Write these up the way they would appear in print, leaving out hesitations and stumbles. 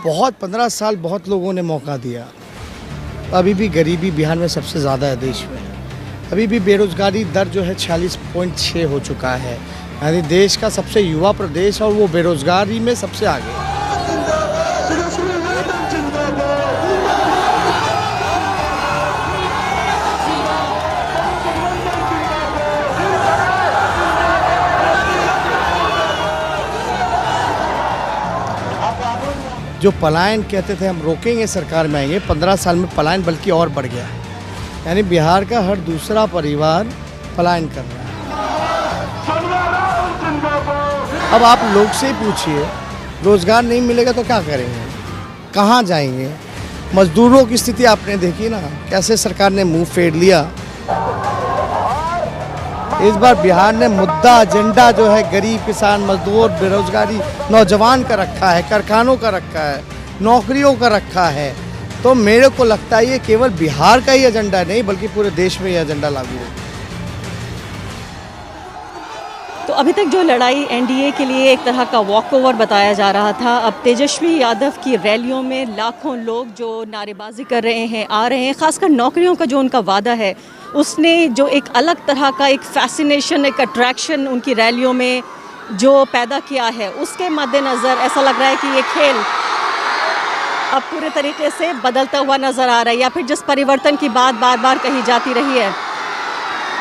बहुत 15 साल बहुत लोगों ने मौका दिया। अभी भी गरीबी बिहार में सबसे ज़्यादा है देश में। अभी भी बेरोज़गारी दर जो है 46.6 हो चुका है, यानी देश का सबसे युवा प्रदेश और वो बेरोज़गारी में सबसे आगे। जो पलायन कहते थे हम रोकेंगे सरकार में आएंगे, 15 साल में पलायन बल्कि और बढ़ गया है। यानी बिहार का हर दूसरा परिवार पलायन कर रहा है। अब आप लोग से ही पूछिए, रोज़गार नहीं मिलेगा तो क्या करेंगे, कहाँ जाएंगे? मजदूरों की स्थिति आपने देखी ना, कैसे सरकार ने मुंह फेर लिया। इस बार बिहार ने मुद्दा एजेंडा जो है गरीब, किसान, मजदूर, बेरोजगारी, नौजवान का रखा है, कारखानों का रखा है, नौकरियों का रखा है। तो मेरे को लगता है ये केवल बिहार का ही एजेंडा नहीं बल्कि पूरे देश में ये एजेंडा लागू है। तो अभी तक जो लड़ाई एनडीए के लिए एक तरह का वॉकओवर बताया जा रहा था, अब तेजस्वी यादव की रैलियों में लाखों लोग जो नारेबाजी कर रहे हैं, आ रहे हैं। खासकर नौकरियों का जो उनका वादा है, उसने जो एक अलग तरह का एक फैसिनेशन, एक अट्रैक्शन उनकी रैलियों में जो पैदा किया है, उसके मद्देनज़र ऐसा लग रहा है कि ये खेल अब पूरे तरीके से बदलता हुआ नज़र आ रहा है, या फिर जिस परिवर्तन की बात बार बार कही जाती रही है।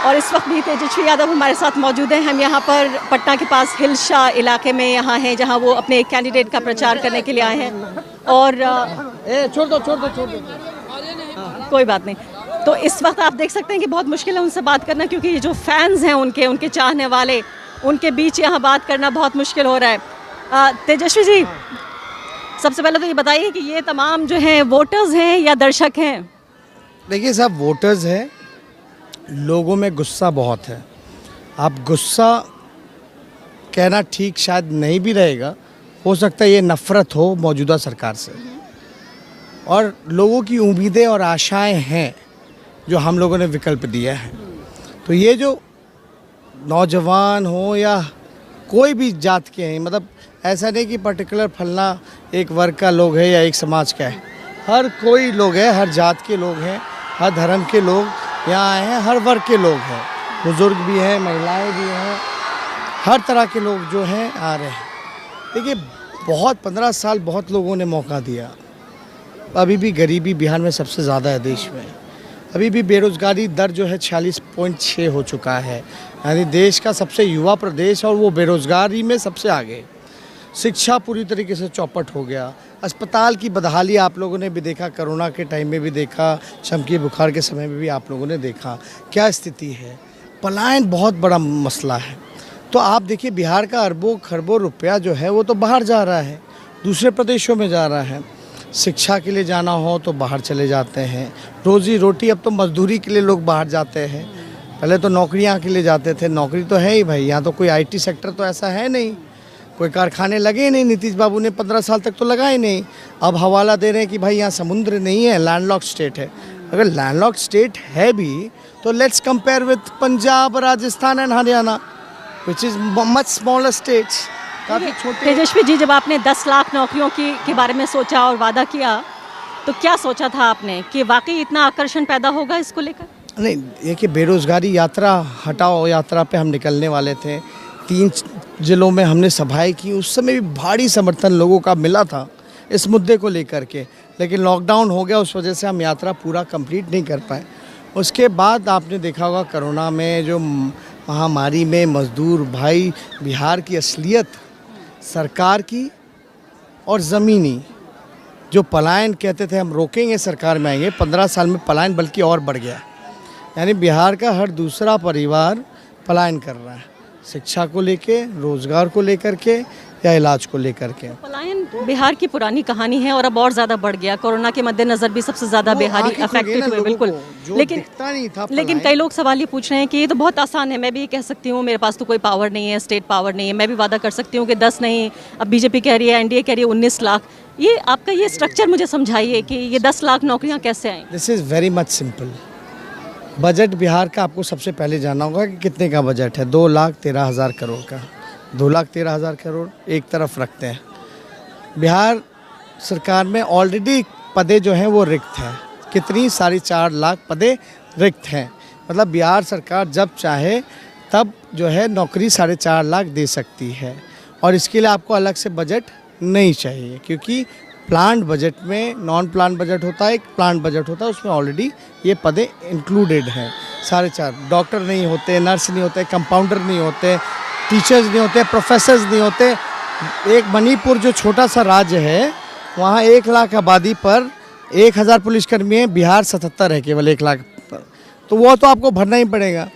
और इस वक्त भी तेजस्वी यादव हमारे साथ मौजूद हैं। हम यहाँ पर पटना के पास हिलशा इलाके में यहाँ हैं, जहाँ वो अपने एक कैंडिडेट का प्रचार करने के लिए आए हैं। और छोड़ दो कोई बात नहीं। तो इस वक्त आप देख सकते हैं कि बहुत मुश्किल है उनसे बात करना, क्योंकि ये जो फैंस हैं उनके चाहने वाले, उनके बीच यहाँ बात करना बहुत मुश्किल हो रहा है। तेजस्वी जी, सबसे पहले तो ये बताइए कि ये तमाम जो हैं वोटर्स हैं या दर्शक हैं? देखिए साहब, वोटर्स हैं, लोगों में गुस्सा बहुत है। आप गुस्सा कहना ठीक शायद नहीं भी रहेगा, हो सकता है ये नफ़रत हो मौजूदा सरकार से, और लोगों की उम्मीदें और आशाएं हैं जो हम लोगों ने विकल्प दिया है। तो ये जो नौजवान हो या कोई भी जात के हैं, मतलब ऐसा नहीं कि पर्टिकुलर फलना एक वर्ग का लोग है या एक समाज का है, हर कोई लोग है, हर जात के लोग हैं, हर धर्म के लोग यहाँ आए हैं, हर वर्ग के लोग हैं, बुजुर्ग भी हैं, महिलाएं भी हैं, हर तरह के लोग जो हैं आ रहे हैं। देखिए, बहुत 15 साल बहुत लोगों ने मौका दिया। अभी भी गरीबी बिहार में सबसे ज़्यादा है देश में। अभी भी बेरोज़गारी दर जो है 46.6 हो चुका है, यानी देश का सबसे युवा प्रदेश और वो बेरोज़गारी में सबसे आगे। शिक्षा पूरी तरीके से चौपट हो गया। अस्पताल की बदहाली आप लोगों ने भी देखा, कोरोना के टाइम में भी देखा, चमकी बुखार के समय में भी आप लोगों ने देखा क्या स्थिति है। पलायन बहुत बड़ा मसला है। तो आप देखिए, बिहार का अरबों खरबों रुपया जो है वो तो बाहर जा रहा है, दूसरे प्रदेशों में जा रहा है। शिक्षा के लिए जाना हो तो बाहर चले जाते हैं, रोज़ी रोटी, अब तो मजदूरी के लिए लोग बाहर जाते हैं। पहले तो नौकरियाँ के लिए जाते थे, नौकरी तो है ही भाई, यहाँ तो कोई IT सेक्टर तो ऐसा है नहीं, कोई कारखाने लगे ही नहीं। नीतीश बाबू ने 15 साल तक तो लगाए नहीं। अब हवाला दे रहे हैं कि भाई यहाँ समुद्र नहीं है, लैंडलॉक्ड स्टेट है। अगर लैंडलॉक्ड स्टेट है भी तो let's compare with Punjab, Rajasthan and Haryana, which is much smaller states, काफ़ी छोटे। तेजस्वी जी, जब आपने 10 लाख नौकरियों के बारे में सोचा और वादा किया, तो क्या सोचा था आपने कि वाकई इतना आकर्षण पैदा होगा इसको लेकर? नहीं, देखिए, बेरोज़गारी यात्रा हटाओ यात्रा पे हम निकलने वाले थे। 3 जिलों में हमने सभाएं की, उस समय भी भारी समर्थन लोगों का मिला था इस मुद्दे को लेकर के, लेकिन लॉकडाउन हो गया, उस वजह से हम यात्रा पूरा कंप्लीट नहीं कर पाए। उसके बाद आपने देखा होगा कोरोना में, जो महामारी में मजदूर भाई, बिहार की असलियत सरकार की और ज़मीनी जो पलायन कहते थे हम रोकेंगे सरकार में आएंगे, 15 साल में पलायन बल्कि और बढ़ गया। यानी बिहार का हर दूसरा परिवार पलायन कर रहा है, शिक्षा को लेके, रोज़गार को लेकर के या इलाज को लेकर के। पलायन बिहार की पुरानी कहानी है और अब और ज़्यादा बढ़ गया। कोरोना के मद्देनज़र भी सबसे ज़्यादा बिहारी अफेक्टेड हुए, बिल्कुल। लेकिन कई लोग सवाल ये पूछ रहे हैं कि ये तो बहुत आसान है, मैं भी ये कह सकती हूँ, मेरे पास तो कोई पावर नहीं है, स्टेट पावर नहीं है, मैं भी वादा कर सकती हूँ कि 10 नहीं, अब बीजेपी कह रही है, एनडीए कह रही है 19 लाख। ये आपका ये स्ट्रक्चर मुझे समझाइए कि ये 10 लाख नौकरियाँ कैसे आएँ? This is very much simple. Budget Bihar का आपको सबसे पहले जानना होगा कि कितने का बजट है। 2,13,000 करोड़ का। 2,13,000 करोड़ एक तरफ रखते हैं। बिहार सरकार में ऑलरेडी पदे जो हैं वो रिक्त हैं। कितनी 4.5 लाख पदे रिक्त हैं। मतलब बिहार सरकार जब चाहे तब जो है नौकरी 4.5 लाख दे सकती है, और इसके लिए आपको अलग से बजट नहीं चाहिए, क्योंकि प्लांट बजट में नॉन प्लांट बजट होता है, एक प्लांट बजट होता है, उसमें ऑलरेडी ये पदे इंक्लूडेड हैं। 4.5 डॉक्टर नहीं होते, नर्स नहीं होते, कंपाउंडर नहीं होते, टीचर्स नहीं होते, प्रोफेसर्स नहीं होते। एक मणिपुर जो छोटा सा राज्य है, वहाँ 1 लाख आबादी पर 1000 पुलिसकर्मी हैं, बिहार 77 है केवल 1 लाख पर। तो वो तो आपको भरना ही पड़ेगा।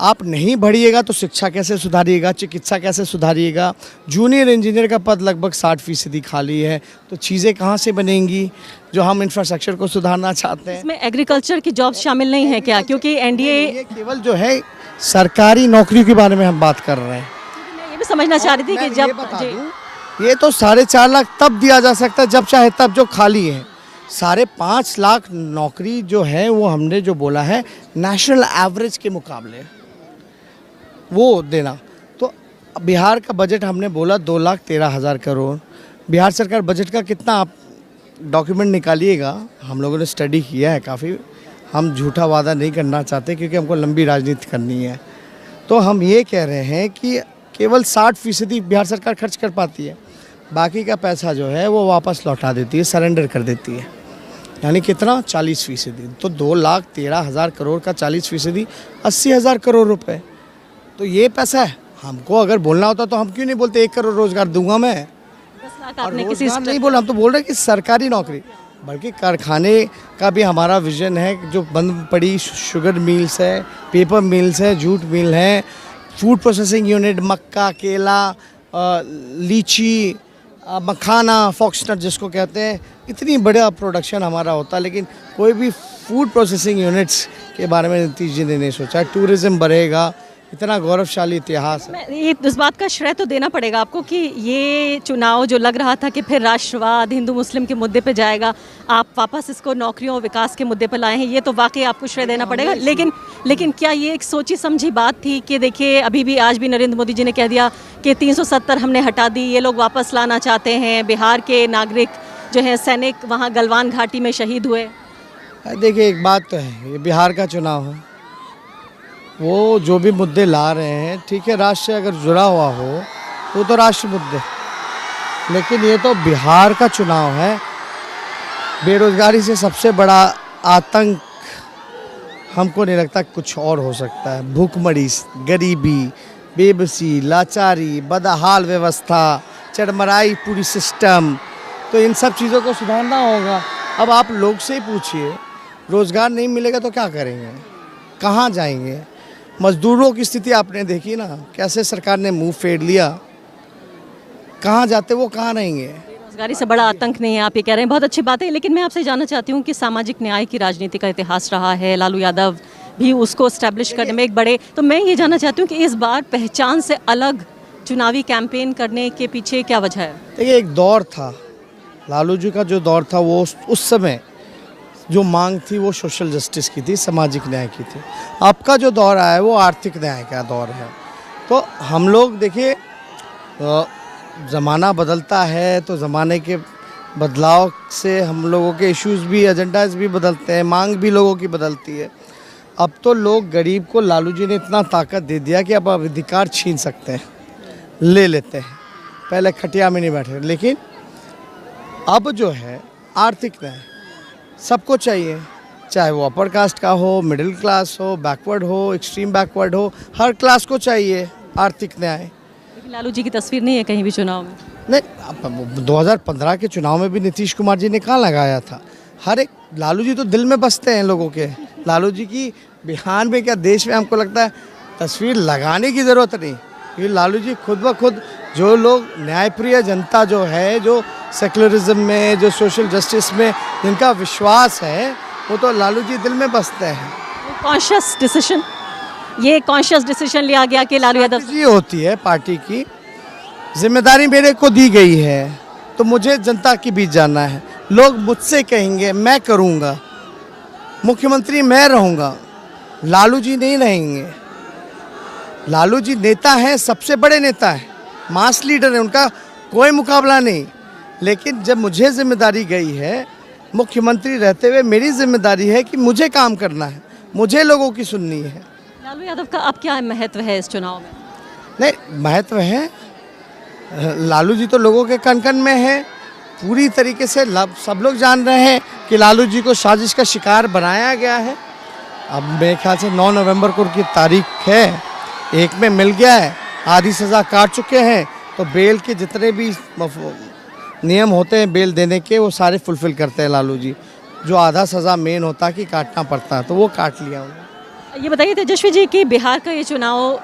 आप नहीं भरिएगा तो शिक्षा कैसे सुधारिएगा, चिकित्सा कैसे सुधारिएगा। जूनियर इंजीनियर का पद लगभग 60% खाली है, तो चीज़ें कहाँ से बनेंगी जो हम इंफ्रास्ट्रक्चर को सुधारना चाहते हैं। इसमें एग्रीकल्चर की जॉब शामिल नहीं है क्या? क्योंकि एनडीए ये केवल जो है सरकारी नौकरियों के बारे में हम बात कर रहे हैं। मैं ये भी समझना चाह रही थी कि मैं जब ये बता दूं, ये तो 4.5 लाख तब दिया जा सकता है जब चाहे तब, जो खाली है। 5.5 लाख नौकरी जो है वो हमने जो बोला है नेशनल एवरेज के मुकाबले वो देना। तो बिहार का बजट हमने बोला 2,13,000 करोड़। बिहार सरकार बजट का कितना आप डॉक्यूमेंट निकालिएगा, हम लोगों ने स्टडी किया है काफ़ी। हम झूठा वादा नहीं करना चाहते क्योंकि हमको लंबी राजनीति करनी है। तो हम ये कह रहे हैं कि केवल 60% बिहार सरकार खर्च कर पाती है, बाकी का पैसा जो है वो वापस लौटा देती है, सरेंडर कर देती है। यानी कितना 40%। तो 2,13,000 करोड़ का 40% 80,000 करोड़ रुपए। तो ये पैसा है। हमको अगर बोलना होता तो हम क्यों नहीं बोलते 1 करोड़ रोजगार दूंगा मैं। 10 लाख और आपने किसी रोजगार नहीं बोला, हम तो बोल रहे हैं कि सरकारी नौकरी, बल्कि कारखाने का भी हमारा विजन है। जो बंद पड़ी शुगर मिल्स है, पेपर मिल्स है, जूट मिल है, फूड प्रोसेसिंग यूनिट, मक्का, केला, लीची, मखाना, फॉक्सनट जिसको कहते हैं, इतनी बड़ा प्रोडक्शन हमारा होता है, लेकिन कोई भी फूड प्रोसेसिंग यूनिट्स के बारे में नीतीश जी ने नहीं सोचा। टूरिज्म बढ़ेगा, इतना गौरवशाली इतिहास है। ये इस बात का श्रेय तो देना पड़ेगा आपको कि ये चुनाव जो लग रहा था कि फिर राष्ट्रवाद हिंदू मुस्लिम के मुद्दे पे जाएगा, आप वापस इसको नौकरियों और विकास के मुद्दे पर लाए हैं। ये तो वाकई आपको श्रेय देना पड़ेगा। लेकिन क्या ये एक सोची समझी बात थी कि देखिए अभी भी आज भी नरेंद्र मोदी जी ने कह दिया कि 370 हमने हटा दी, ये लोग वापस लाना चाहते हैं। बिहार के नागरिक जो हैं सैनिक वहाँ गलवान घाटी में शहीद हुए। देखिए एक बात तो है, ये बिहार का चुनाव है, वो जो भी मुद्दे ला रहे हैं ठीक है, राष्ट्र से अगर जुड़ा हुआ हो वो तो राष्ट्र मुद्दे, लेकिन ये तो बिहार का चुनाव है। बेरोजगारी से सबसे बड़ा आतंक हमको नहीं लगता कुछ और हो सकता है। भूखमरी, गरीबी, बेबसी, लाचारी, बदहाल व्यवस्था, चरमराई पूरी सिस्टम, तो इन सब चीज़ों को सुधारना होगा। अब आप लोग से ही पूछिए, रोज़गार नहीं मिलेगा तो क्या करेंगे, कहाँ जाएंगे। मजदूरों की स्थिति आपने देखी ना, कैसे सरकार ने मुंह फेर लिया, कहाँ जाते वो, कहाँ रहेंगे। बेरोजगारी से बड़ा आतंक नहीं है, आप ये कह रहे हैं, बहुत अच्छी बात है। लेकिन मैं आपसे जानना चाहती हूँ कि सामाजिक न्याय की राजनीति का इतिहास रहा है, लालू यादव भी उसको एस्टैब्लिश करने में एक बड़े, तो मैं ये जानना चाहती हूँ कि इस बार पहचान से अलग चुनावी कैंपेन करने के पीछे क्या वजह है? देखिए एक दौर था, लालू जी का जो दौर था वो उस समय जो मांग थी वो सोशल जस्टिस की थी, सामाजिक न्याय की थी। आपका जो दौर आया है वो आर्थिक न्याय का दौर है। तो हम लोग देखिए ज़माना बदलता है तो ज़माने के बदलाव से हम लोगों के इश्यूज़ भी, एजेंडाज भी बदलते हैं, मांग भी लोगों की बदलती है। अब तो लोग गरीब को लालू जी ने इतना ताकत दे दिया कि अब अधिकार छीन सकते हैं, ले लेते हैं। पहले खटिया में नहीं बैठे, लेकिन अब जो है आर्थिक न्याय सबको चाहिए, चाहे वो अपर कास्ट का हो, मिडिल क्लास हो, बैकवर्ड हो, एक्सट्रीम बैकवर्ड हो, हर क्लास को चाहिए आर्थिक न्याय। लेकिन लालू जी की तस्वीर नहीं है कहीं भी चुनाव में। नहीं, 2015 के चुनाव में भी नीतीश कुमार जी ने कहाँ लगाया था। हर एक लालू जी तो दिल में बसते हैं लोगों के। लालू जी की बिहार में क्या देश में हमको लगता है तस्वीर लगाने की ज़रूरत नहीं, क्योंकि लालू जी खुद ब खुद, जो लोग न्यायप्रिय जनता जो है, जो सेकुलरिज्म में, जो सोशल जस्टिस में जिनका विश्वास है, वो तो लालू जी दिल में बसते हैं। कॉन्शियस डिसीजन, ये कॉन्शियस डिसीजन लिया गया कि लालू यादव जी होती है पार्टी की, जिम्मेदारी मेरे को दी गई है तो मुझे जनता के बीच जाना है। लोग मुझसे कहेंगे, मैं करूँगा, मुख्यमंत्री मैं रहूँगा, लालू जी नहीं रहेंगे। लालू जी नेता हैं, सबसे बड़े नेता हैं, मास लीडर हैं, उनका कोई मुकाबला नहीं। लेकिन जब मुझे जिम्मेदारी गई है, मुख्यमंत्री रहते हुए मेरी जिम्मेदारी है कि मुझे काम करना है, मुझे लोगों की सुननी है। लालू यादव का अब क्या महत्व है इस चुनाव में? नहीं, महत्व है, लालू जी तो लोगों के कन कन में है पूरी तरीके से। सब लोग जान रहे हैं कि लालू जी को साजिश का शिकार बनाया गया है। अब मेरे ख्याल से 9 नवंबर को उनकी तारीख है, एक में मिल गया है, आधी सज़ा काट चुके हैं, तो बेल के जितने भी नियम होते हैं बेल देने के वो सारे फुलफ़िल करते हैं लालू जी। जो आधा सज़ा मेन होता है कि काटना पड़ता है, तो वो काट लिया उन्होंने। ये बताइए तेजस्वी जी कि बिहार का ये चुनाव,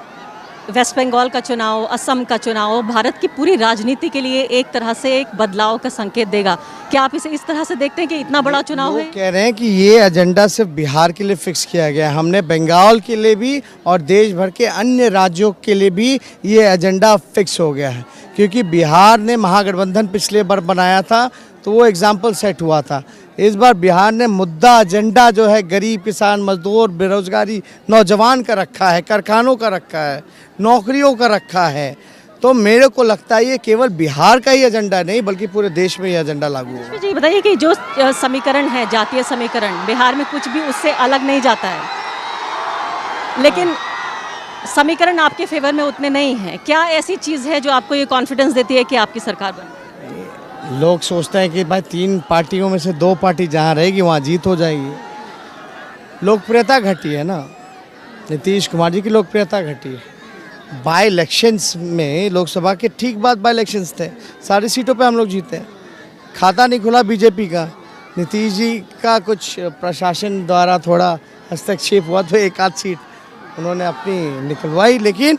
वेस्ट बंगाल का चुनाव, असम का चुनाव भारत की पूरी राजनीति के लिए एक तरह से एक बदलाव का संकेत देगा। क्या आप इसे इस तरह से देखते हैं कि इतना बड़ा चुनाव है? कह रहे हैं कि ये एजेंडा सिर्फ बिहार के लिए फिक्स किया गया है। हमने बंगाल के लिए भी और देश भर के अन्य राज्यों के लिए भी ये एजेंडा फिक्स हो गया है, क्योंकि बिहार ने महागठबंधन पिछले बार बनाया था तो वो एग्जाम्पल सेट हुआ था। इस बार बिहार ने मुद्दा एजेंडा जो है गरीब, किसान, मजदूर, बेरोजगारी, नौजवान का रखा है, कारखानों का रखा है, नौकरियों का रखा है। तो मेरे को लगता है ये केवल बिहार का ही एजेंडा नहीं बल्कि पूरे देश में ये एजेंडा लागू होगा। जी बताइए कि जो समीकरण है, जातीय समीकरण, बिहार में कुछ भी उससे अलग नहीं जाता है, लेकिन समीकरण आपके फेवर में उतने नहीं हैं। क्या ऐसी चीज़ है जो आपको ये कॉन्फिडेंस देती है कि आपकी सरकार बने? लोग सोचते हैं कि भाई 3 पार्टियों में से 2 पार्टी जहाँ रहेगी वहाँ जीत हो जाएगी। लोकप्रियता घटी है ना, नीतीश कुमार जी की लोकप्रियता घटी है। बाई इलेक्शंस में लोकसभा के ठीक बाद बाई इलेक्शंस थे, सारी सीटों पे हम लोग जीते हैं। खाता नहीं खुला बीजेपी का, नीतीश जी का कुछ प्रशासन द्वारा थोड़ा हस्तक्षेप हुआ तो एक आध सीट उन्होंने अपनी निकलवाई, लेकिन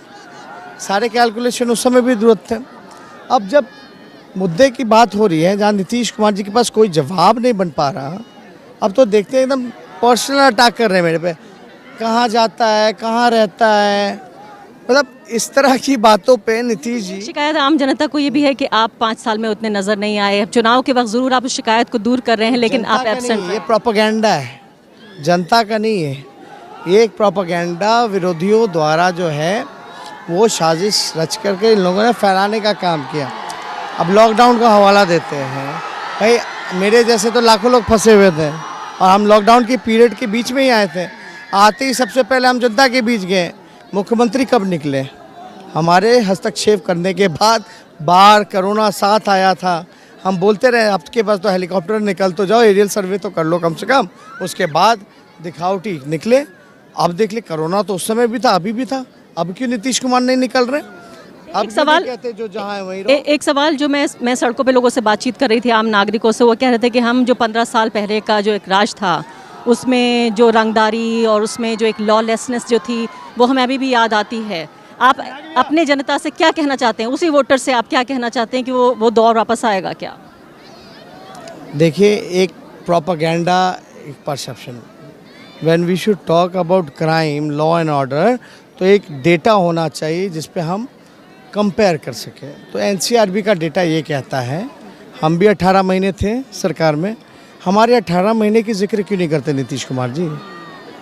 सारे कैलकुलेशन उस समय भी दुरुस्त थे। अब जब मुद्दे की बात हो रही है जहाँ नीतीश कुमार जी के पास कोई जवाब नहीं बन पा रहा, अब तो देखते हैं एकदम पर्सनल अटैक कर रहे हैं मेरे पे, कहाँ जाता है, कहाँ रहता है, मतलब इस तरह की बातों पे नीतीश जी। शिकायत आम जनता को ये भी है कि आप 5 साल में उतने नजर नहीं आए। चुनाव के वक्त जरूर आप उस शिकायत को दूर कर रहे हैं, लेकिन आप एब्सेंट। ये प्रोपेगेंडा है, जनता का नहीं है। ये एक प्रोपेगेंडा विरोधियों द्वारा जो है वो साजिश रच करके इन लोगों ने फैलाने का काम किया। अब लॉकडाउन का हवाला देते हैं, भाई मेरे जैसे तो लाखों लोग फंसे हुए थे और हम लॉकडाउन के पीरियड के बीच में ही आए थे। आते ही सबसे पहले हम जनता के बीच गए। मुख्यमंत्री कब निकले? हमारे हस्तक्षेप करने के बाद बाढ़, कोरोना साथ आया था। हम बोलते रहे आपके पास तो हेलीकॉप्टर, निकल तो जाओ, एरियल सर्वे तो कर लो कम से कम। उसके बाद दिखावटी निकले। अब देख ले, कोरोना तो उस समय भी था, अभी भी था। अब क्यों नीतीश कुमार नहीं निकल रहे? अब एक सवाल कहते जो जहाँ है वहीं रहो। एक सवाल जो मैं सड़कों पे लोगों से बातचीत कर रही थी, आम नागरिकों से, वो कह रहे थे कि हम जो 15 साल पहले का जो एक राज था उसमें जो रंगदारी और उसमें जो एक लॉलेसनेस जो थी वो हमें अभी भी याद आती है। आप अपने जनता से क्या कहना चाहते हैं, उसी वोटर से आप क्या कहना चाहते हैं कि वो दौर वापस आएगा क्या? देखिए, एक प्रोपेगेंडा, एक perception. When we should talk about crime, law and order, तो एक डेटा होना चाहिए जिस पे हम कंपेयर कर सकें। तो एनसीआरबी का डेटा ये कहता है, हम भी 18 महीने थे सरकार में, हमारे 18 महीने की जिक्र क्यों नहीं करते नीतीश कुमार जी?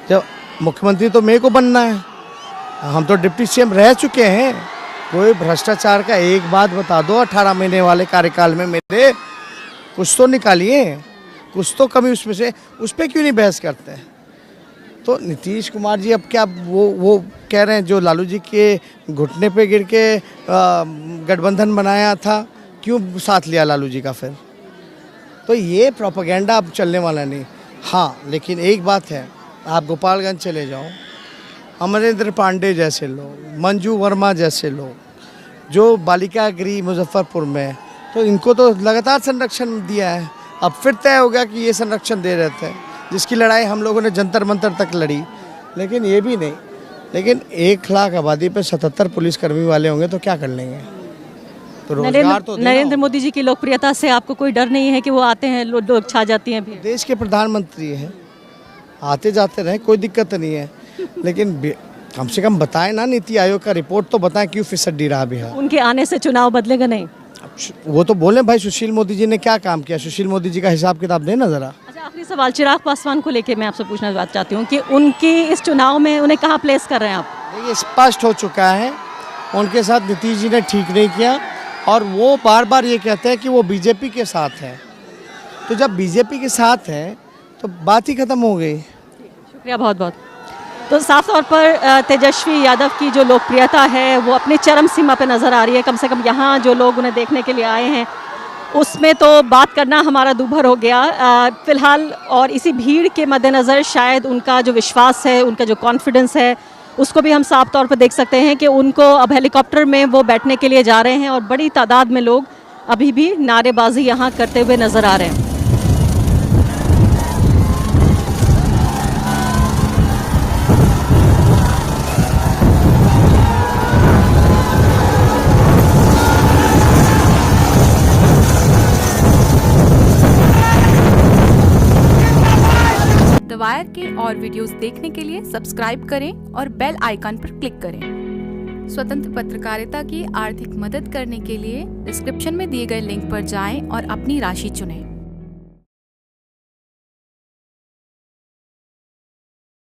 जब मुख्यमंत्री तो मेरे को बनना है, हम तो डिप्टी सीएम रह चुके हैं। कोई भ्रष्टाचार का एक बात बता दो 18 महीने वाले कार्यकाल में मेरे, कुछ तो निकालिए, कुछ तो कमी उसमें से, उस पर क्यों नहीं बहस करते हैं? तो नीतीश कुमार जी अब क्या वो कह रहे हैं जो लालू जी के घुटने पे गिर के गठबंधन बनाया था, क्यों साथ लिया लालू जी का फिर? तो ये प्रोपेगेंडा अब चलने वाला नहीं। हाँ, लेकिन एक बात है, आप गोपालगंज चले जाओ, अमरेंद्र पांडे जैसे लोग, मंजू वर्मा जैसे लोग, जो बालिका गृह मुजफ्फरपुर में, तो इनको तो लगातार संरक्षण दिया है। अब फिर तय हो गया कि ये संरक्षण दे रहे थे, जिसकी लड़ाई हम लोगों ने जंतर मंतर तक लड़ी, लेकिन ये भी नहीं। लेकिन 1 लाख आबादी पे 77 पुलिसकर्मी वाले होंगे तो क्या कर लेंगे? तो रोजगार तो नरेंद्र मोदी जी की लोकप्रियता से आपको कोई डर नहीं है कि वो आते हैं, लोग छा जाती हैं? देश के प्रधानमंत्री हैं, आते जाते रहे, कोई दिक्कत नहीं है, लेकिन कम से कम बताएं ना, नीति आयोग का रिपोर्ट तो बताएं क्यों फिसड्डी रहा बिहार। उनके आने से चुनाव बदलेगा नहीं? वो तो बोले भाई सुशील मोदी जी ने क्या काम किया, सुशील मोदी जी का हिसाब किताब देना जरा। अच्छा, आखिरी सवाल चिराग पासवान को लेके मैं आपसे पूछना चाहती हूँ कि उनकी इस चुनाव में उन्हें कहाँ प्लेस कर रहे हैं आप? देखिए, स्पष्ट हो चुका है उनके साथ नीतीश जी ने ठीक नहीं किया और वो बार बार ये कहते हैं कि वो बीजेपी के साथ हैं। तो जब बीजेपी के साथ हैं तो बात ही ख़त्म हो गई। शुक्रिया बहुत बहुत। तो साफ तौर पर तेजस्वी यादव की जो लोकप्रियता है वो अपनी चरम सीमा पे नज़र आ रही है। कम से कम यहाँ जो लोग उन्हें देखने के लिए आए हैं उसमें तो बात करना हमारा दूभर हो गया फ़िलहाल। और इसी भीड़ के मद्देनज़र शायद उनका जो विश्वास है, उनका जो कॉन्फिडेंस है, उसको भी हम साफ तौर पर देख सकते हैं कि उनको अब हेलीकॉप्टर में वो बैठने के लिए जा रहे हैं और बड़ी तादाद में लोग अभी भी नारेबाजी यहाँ करते हुए नज़र आ रहे हैं। द वायर के और वीडियोस देखने के लिए सब्सक्राइब करें और बेल आइकन पर क्लिक करें। स्वतंत्र पत्रकारिता की आर्थिक मदद करने के लिए डिस्क्रिप्शन में दिए गए लिंक पर जाएं और अपनी राशि चुनें।